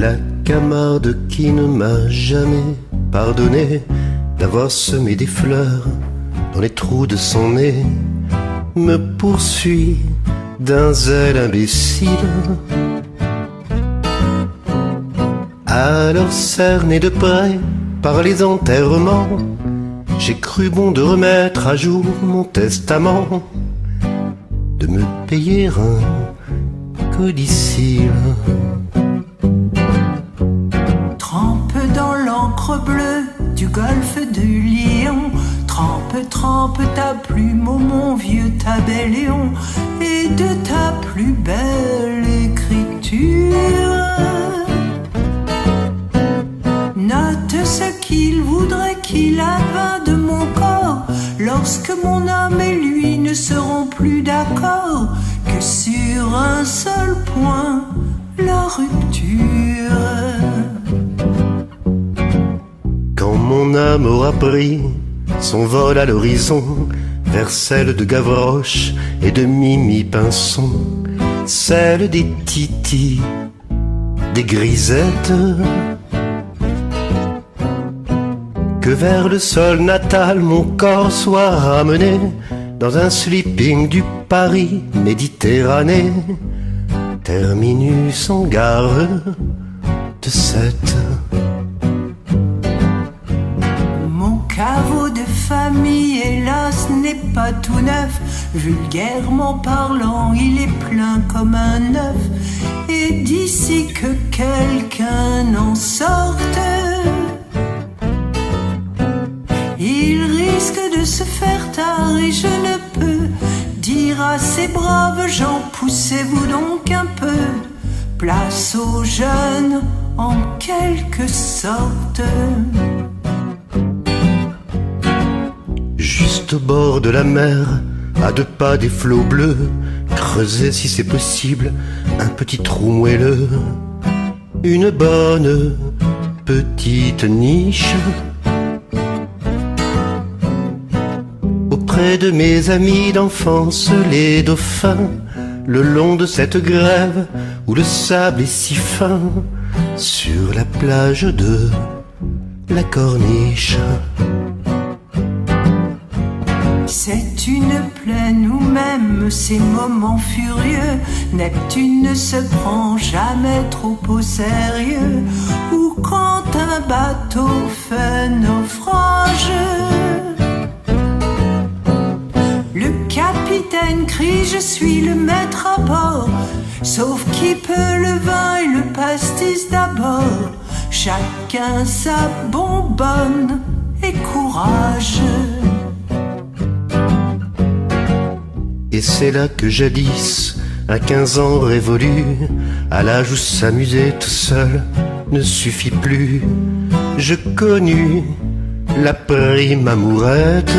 La Camarde qui ne m'a jamais pardonné d'avoir semé des fleurs dans les trous de son nez me poursuit d'un zèle imbécile. Alors cerné de près par les enterrements, j'ai cru bon de remettre à jour mon testament, de me payer un codicille. Trempe dans l'encre bleue du golfe du Lion, trempe, trempe ta plume ô mon vieux tabellion, et de ta plus belle écriture note ce qu'il voudrait qu'il advint de mon corps, lorsque mon âme et lui ne seront plus d'accord, que sur un seul point, la rupture. Quand mon âme aura pris son vol à l'horizon, vers celle de Gavroche et de Mimi Pinson, celle des Titi, des Grisettes, que vers le sol natal mon corps soit ramené dans un sleeping du Paris Méditerranée, terminus en gare de Sète. Mon caveau de famille, hélas, n'est pas tout neuf. Vulgairement parlant, il est plein comme un œuf. Et d'ici que quelqu'un en sorte, il risque de se faire tard et je ne peux dire à ces braves gens, poussez-vous donc un peu, place aux jeunes en quelque sorte. Juste au bord de la mer, à 2 pas des flots bleus, creusez si c'est possible un petit trou moelleux, une bonne petite niche auprès de mes amis d'enfance les dauphins, le long de cette grève où le sable est si fin, sur la plage de la Corniche. C'est une plaine où même ces moments furieux, Neptune ne se prend jamais trop au sérieux, ou quand un bateau fait naufrage, le capitaine crie je suis le maître à bord, sauf qui peut le vin et le pastis d'abord, chacun sa bonbonne et courage. Et c'est là que jadis, à 15 ans révolus, à l'âge où s'amuser tout seul ne suffit plus, je connus la prime amourette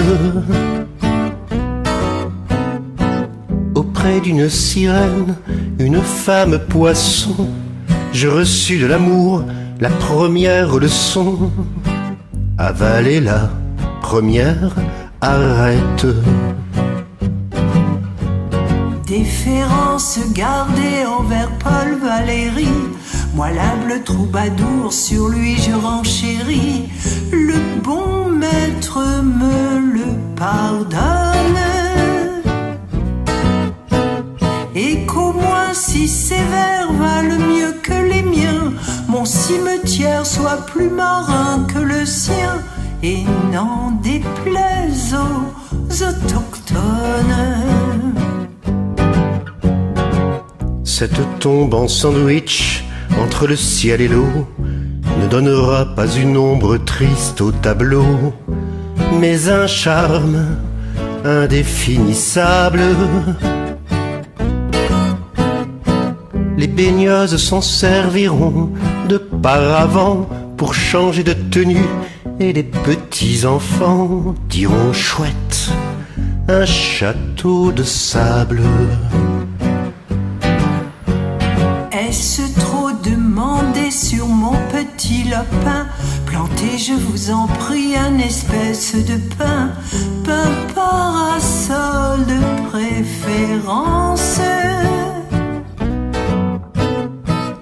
auprès d'une sirène, une femme poisson. Je reçus de l'amour la première leçon, avaler la première arête. Déférence gardée envers Paul Valéry, moi l'humble troubadour, sur lui je renchéris. Le bon maître me le pardonne, et qu'au moins si ses vers valent mieux que les miens, mon cimetière soit plus marin que le sien, et n'en déplaise aux autochtones. Cette tombe en sandwich entre le ciel et l'eau ne donnera pas une ombre triste au tableau, mais un charme indéfinissable. Les baigneuses s'en serviront de paravent pour changer de tenue, et les petits enfants diront chouette, un château de sable. Est-ce trop demander sur mon petit lapin, plantez, je vous en prie, un espèce de pin, pain parasol de préférence,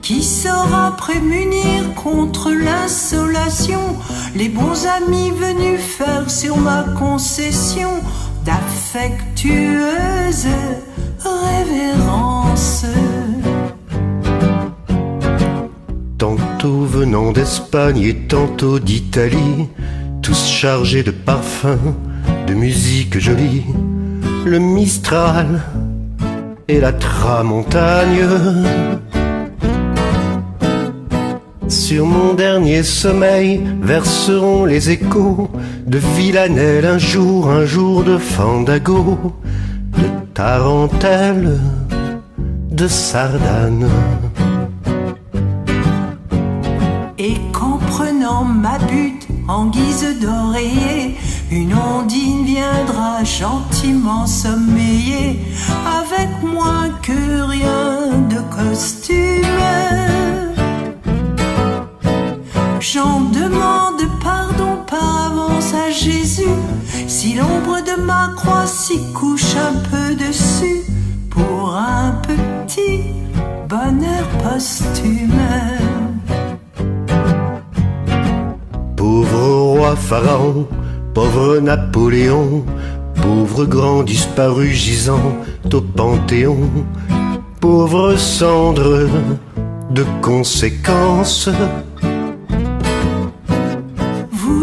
qui saura prémunir contre l'insolation les bons amis venus faire sur ma concession d'affectueuses révérences. Tantôt venant d'Espagne et tantôt d'Italie, tous chargés de parfums, de musique jolie, le Mistral et la Tramontagne. Sur mon dernier sommeil verseront les échos de Villanelle, un jour de Fandago, de Tarentelle, de Sardane. Et qu'en prenant ma butte en guise d'oreiller, une ondine viendra gentiment sommeiller avec moins que rien de costume. J'en demande pardon par avance à Jésus si l'ombre de ma croix s'y couche un peu dessus pour un petit bonheur posthume. Pauvre roi Pharaon, pauvre Napoléon, pauvre grand disparu gisant au Panthéon, pauvre cendre de conséquences.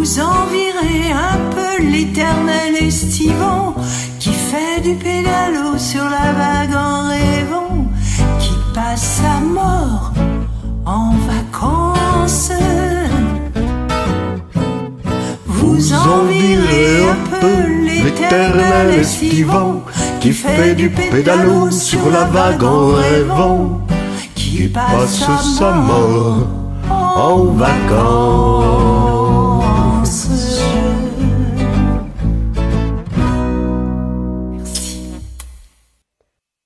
Vous envirez un peu l'éternel estivant qui fait du pédalo sur la vague en rêvant, qui passe sa mort en vacances. Vous envirez un peu l'éternel estivant qui fait du pédalo sur la vague en rêvant, qui passe sa mort en vacances.